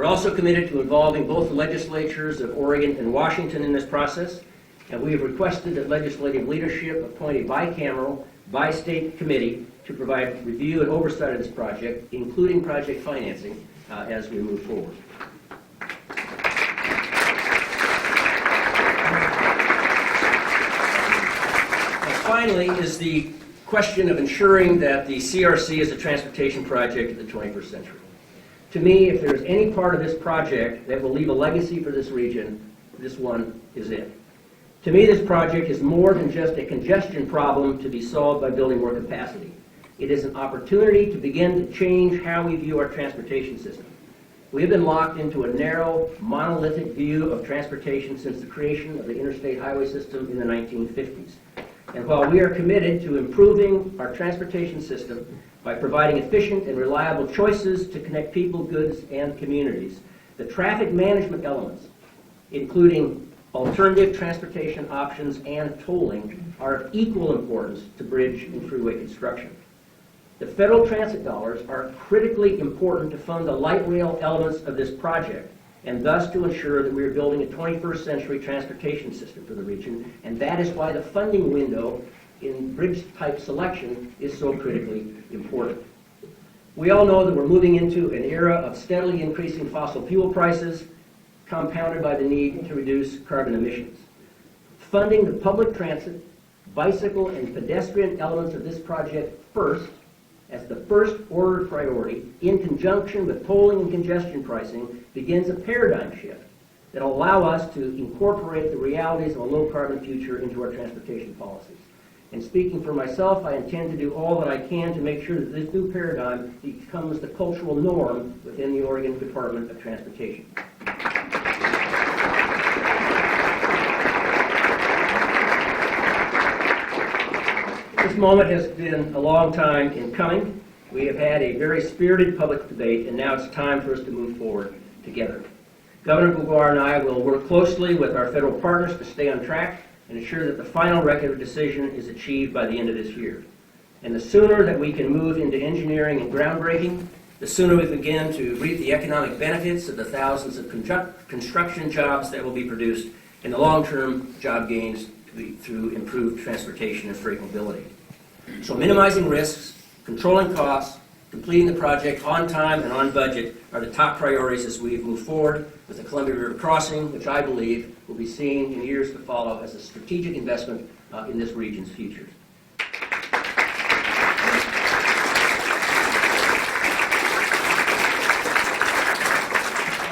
We're also committed to involving both the legislatures of Oregon and Washington in this process, and we have requested that legislative leadership appoint a bicameral, bi-state committee to provide review and oversight of this project, including project financing, as we move forward. Finally is the question of ensuring that the CRC is a transportation project of the 21st century. To me, if there's any part of this project that will leave a legacy for this region, this one is it. To me, this project is more than just a congestion problem to be solved by building more capacity. It is an opportunity to begin to change how we view our transportation system. We have been locked into a narrow, monolithic view of transportation since the creation of the interstate highway system in the 1950s. And while we are committed to improving our transportation system by providing efficient and reliable choices to connect people, goods, and communities, the traffic management elements, including alternative transportation options and tolling, are of equal importance to bridge and freeway construction. The federal transit dollars are critically important to fund the light rail elements of this project, and thus to ensure that we are building a 21st century transportation system for the region, and that is why the funding window in bridge type selection is so critically important. We all know that we're moving into an era of steadily increasing fossil fuel prices, compounded by the need to reduce carbon emissions. Funding the public transit, bicycle, and pedestrian elements of this project first, as the first order priority, in conjunction with tolling and congestion pricing, begins a paradigm shift that will allow us to incorporate the realities of a low-carbon future into our transportation policies. And speaking for myself, I intend to do all that I can to make sure that this new paradigm becomes the cultural norm within the Oregon Department of Transportation. This moment has been a long time in coming. We have had a very spirited public debate, and now it's time for us to move forward together. Governor Gregoire and I will work closely with our federal partners to stay on track and ensure that the final record of decision is achieved by the end of this year. And the sooner that we can move into engineering and groundbreaking, the sooner we begin to reap the economic benefits of the thousands of construction jobs that will be produced and the long-term job gains through improved transportation and freight mobility. So minimizing risks, controlling costs, completing the project on time and on budget are the top priorities as we move forward with the Columbia River Crossing, which I believe will be seen in years to follow as a strategic investment in this region's future.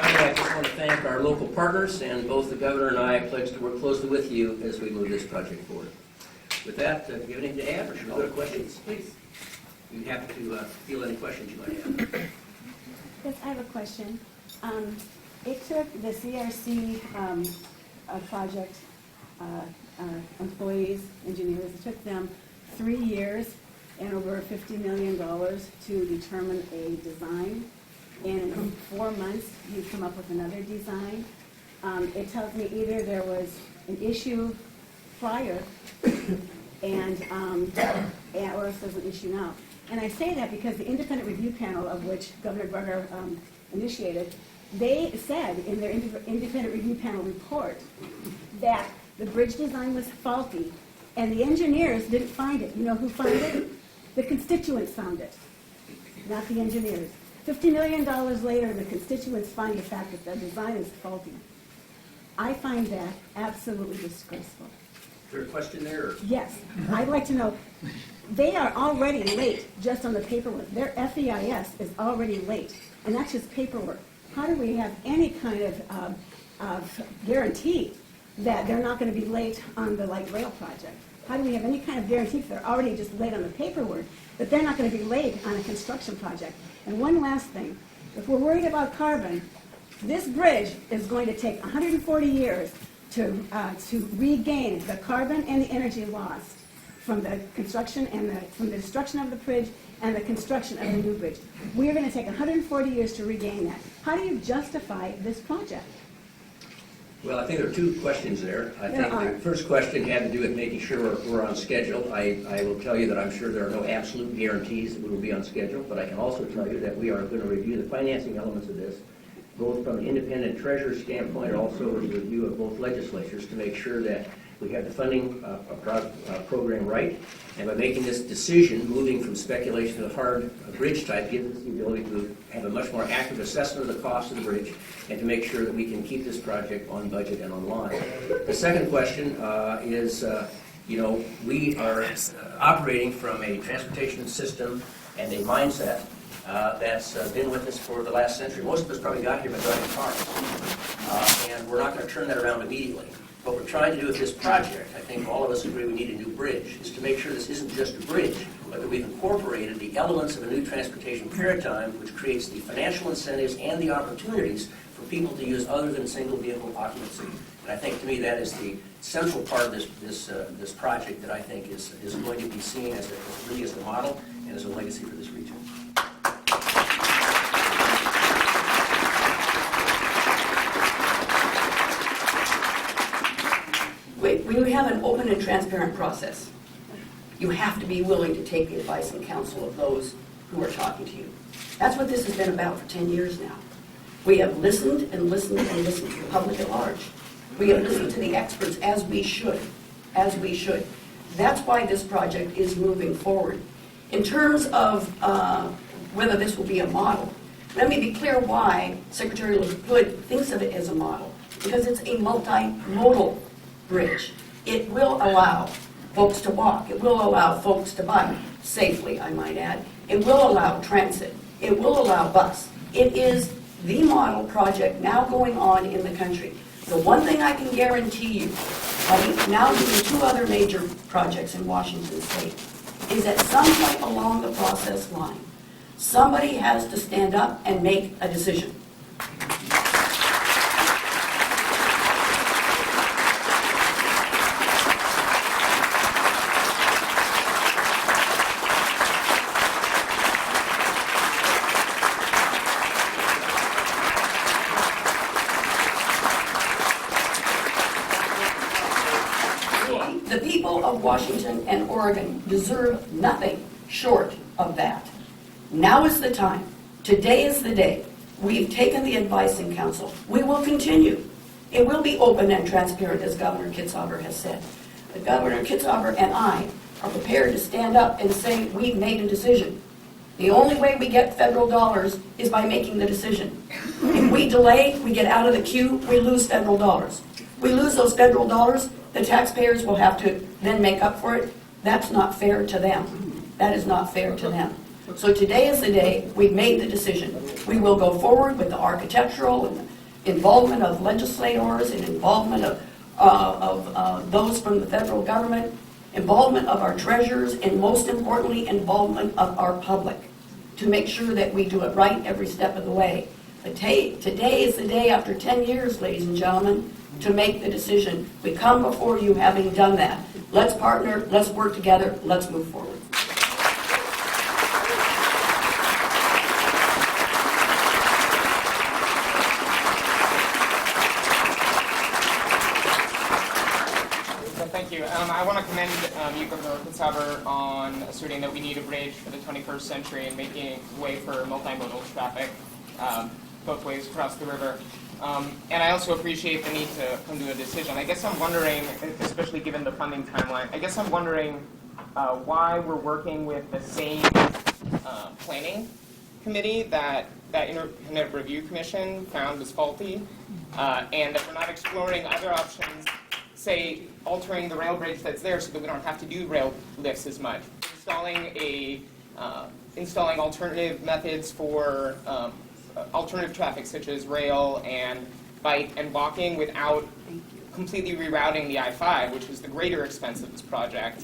I just want to thank our local partners, and both the governor and I pledge to work closely with you as we move this project forward. With that, do you have anything to add, or should we go to questions? Please. You have to field any questions you might have. Yes, I have a question. It took the CRC project employees, engineers, it took them 3 years and over $50 million to determine a design. And in 4 months, you come up with another design. It tells me either there was an issue prior and or if there's an issue now. And I say that because the independent review panel, of which Governor Gregoire initiated, they said in their independent review panel report that the bridge design was faulty, and the engineers didn't find it. You know who found it? The constituents found it, not the engineers. $50 million later, the constituents find the fact that the design is faulty. I find that absolutely disgraceful. Is there a question there? Or? Yes. I'd like to know, they are already late just on the paperwork. Their FEIS is already late, and that's just paperwork. How do we have any kind of guarantee that they're not going to be late on the light rail project? How do we have any kind of guarantee if they're already just late on the paperwork, that they're not going to be late on a construction project? And one last thing, if we're worried about carbon, this bridge is going to take 140 years to regain the carbon and the energy lost from the construction and from the destruction of the bridge and the construction of the new bridge. We are going to take 140 years to regain that. How do you justify this project? Well, I think there are two questions there. I think the first question had to do with making sure we're on schedule. I will tell you that I'm sure there are no absolute guarantees that we will be on schedule, but I can also tell you that we are going to review the financing elements of this. both from the independent treasurer standpoint, also with the review of both legislatures, to make sure that we have the funding program right. And by making this decision, moving from speculation to the hard bridge type, gives us the ability to have a much more accurate assessment of the cost of the bridge and to make sure that we can keep this project on budget and on line. The second question is, we are operating from a transportation system and a mindset that's been with us for the last century. Most of us probably got here by driving cars, and we're not going to turn that around immediately. What we're trying to do with this project, I think all of us agree we need a new bridge, is to make sure this isn't just a bridge, but that we've incorporated the elements of a new transportation paradigm which creates the financial incentives and the opportunities for people to use other than single vehicle occupancy. And I think, to me, that is the central part of this project that I think is going to be seen as really as the model and as a legacy for this region. When you have an open and transparent process, you have to be willing to take the advice and counsel of those who are talking to you. That's what this has been about for 10 years now. We have listened and listened and listened to the public at large. We have listened to the experts as we should. That's why this project is moving forward. In terms of whether this will be a model, let me be clear why Secretary Hood thinks of it as a model. Because it's a multimodal bridge. It will allow folks to walk. It will allow folks to bike safely, I might add. It will allow transit. It will allow bus. It is the model project now going on in the country. The one thing I can guarantee you, having now doing 2 other major projects in Washington State, is at some point along the process line, somebody has to stand up and make a decision. The people of Washington and Oregon deserve nothing short of that. Now is the time. Today is the day. We've taken the advice and counsel. We will continue. It will be open and transparent, as Governor Kitzhaber has said. But Governor Kitzhaber and I are prepared to stand up and say we've made a decision. The only way we get federal dollars is by making the decision. If we delay, we get out of the queue, we lose federal dollars. We lose those federal dollars, the taxpayers will have to then make up for it. That's not fair to them. That is not fair to them. So today is the day we've made the decision. We will go forward with the architectural and involvement of legislators and involvement of those from the federal government, involvement of our treasurers, and most importantly, involvement of our public to make sure that we do it right every step of the way. But today is the day, after 10 years, ladies and gentlemen, to make the decision. We come before you having done that. Let's partner, let's work together, let's move forward. Thank you. I want to commend you, Governor Kitzhaber, on asserting that we need a bridge for the 21st century and making way for multimodal traffic both ways across the river. And I also appreciate the need to come to a decision. I guess I'm wondering, especially given the funding timeline, I guess I'm wondering why we're working with the same planning committee that Independent Review Commission found was faulty, and that we're not exploring other options, say altering the rail bridge that's there so that we don't have to do rail lifts as much, installing alternative methods for alternative traffic such as rail and bike and walking without completely rerouting the I-5, which is the greater expense of this project,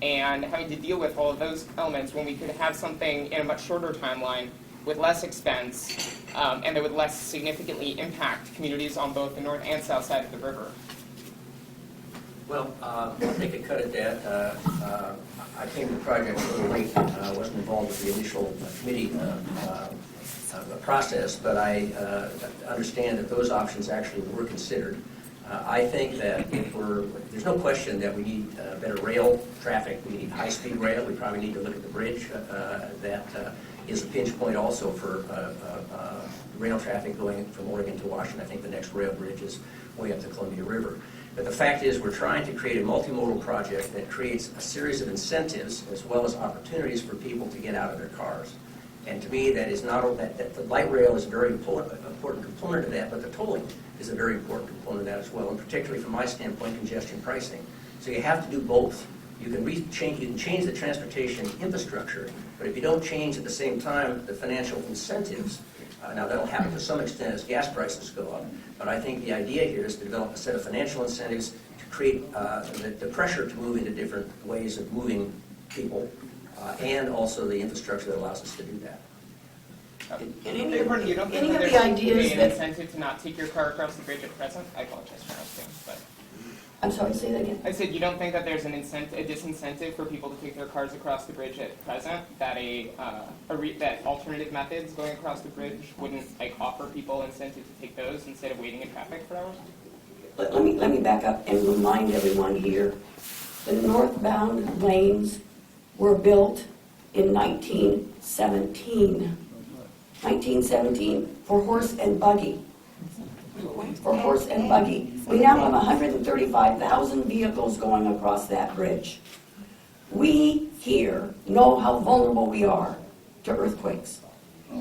and having to deal with all of those elements when we could have something in a much shorter timeline with less expense and that would less significantly impact communities on both the north and south side of the river. Well, I'll take a cut at that. I came to the project a little late. I wasn't involved with the initial committee process, but I understand that those options actually were considered. I think that there's no question that we need better rail traffic. We need high-speed rail. We probably need to look at the bridge that is a pinch point also for rail traffic going from Oregon to Washington. I think the next rail bridge is way up the Columbia River. But the fact is, we're trying to create a multimodal project that creates a series of incentives as well as opportunities for people to get out of their cars. And to me, that is not that the light rail is a very important component of that, but the tolling is a very important component of that as well, and particularly from my standpoint, congestion pricing. So you have to do both. You can change the transportation infrastructure, but if you don't change at the same time the financial incentives, now that'll happen to some extent as gas prices go up, but I think the idea here is to develop a set of financial incentives to create the pressure to move into different ways of moving people, and also the infrastructure that allows us to do that. You don't think any that of the there should ideas be an that- incentive to not take your car across the bridge at present? I apologize for asking, but I'm sorry, say that again. I said you don't think that there's a disincentive for people to take their cars across the bridge at present? That that alternative methods going across the bridge wouldn't offer people incentive to take those instead of waiting in traffic for hours? Let me back up and remind everyone here. The northbound lanes were built in 1917. 1917 for horse and buggy. For horse and buggy. We now have 135,000 vehicles going across that bridge. We here know how vulnerable we are to earthquakes.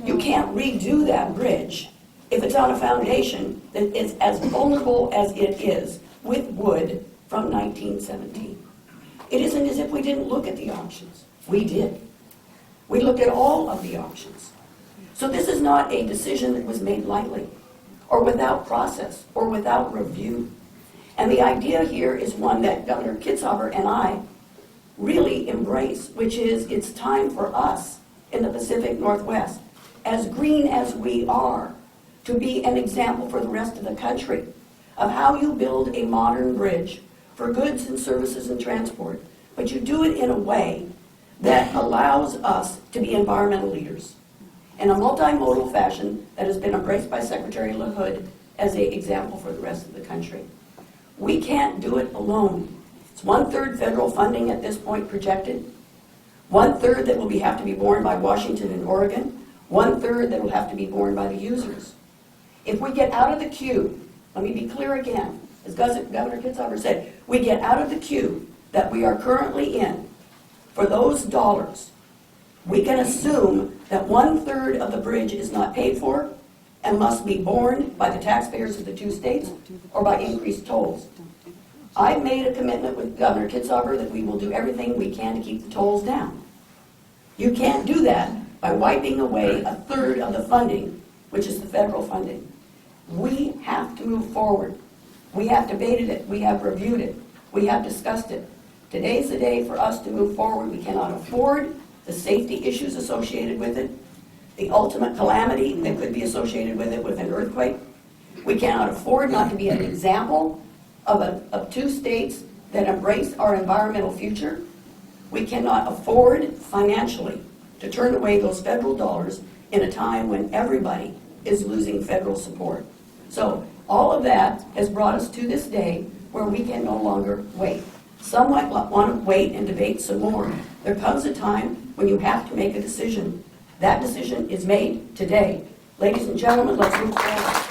You can't redo that bridge if it's on a foundation that is as vulnerable as it is with wood from 1917. It isn't as if we didn't look at the options. We did. We looked at all of the options. So this is not a decision that was made lightly, or without process, or without review. And the idea here is one that Governor Kitzhaber and I really embrace, which is it's time for us in the Pacific Northwest, as green as we are, to be an example for the rest of the country of how you build a modern bridge for goods and services and transport, but you do it in a way that allows us to be environmental leaders in a multimodal fashion that has been embraced by Secretary LaHood as an example for the rest of the country. We can't do it alone. It's 1/3 federal funding at this point projected, 1/3 that will have to be borne by Washington and Oregon, 1/3 that will have to be borne by the users. If we get out of the queue, let me be clear again, as Governor Kitzhaber said, we get out of the queue that we are currently in for those dollars, we can assume that 1/3 of the bridge is not paid for and must be borne by the taxpayers of the two states or by increased tolls. I've made a commitment with Governor Kitzhaber that we will do everything we can to keep the tolls down. You can't do that by wiping away 1/3 of the funding, which is the federal funding. We have to move forward. We have debated it. We have reviewed it. We have discussed it. Today's the day for us to move forward. We cannot afford the safety issues associated with it, the ultimate calamity that could be associated with it with an earthquake. We cannot afford not to be an example of two states that embrace our environmental future. We cannot afford financially to turn away those federal dollars in a time when everybody is losing federal support. So all of that has brought us to this day where we can no longer wait. Some might want to wait and debate some more. There comes a time when you have to make a decision. That decision is made today. Ladies and gentlemen, let's move forward.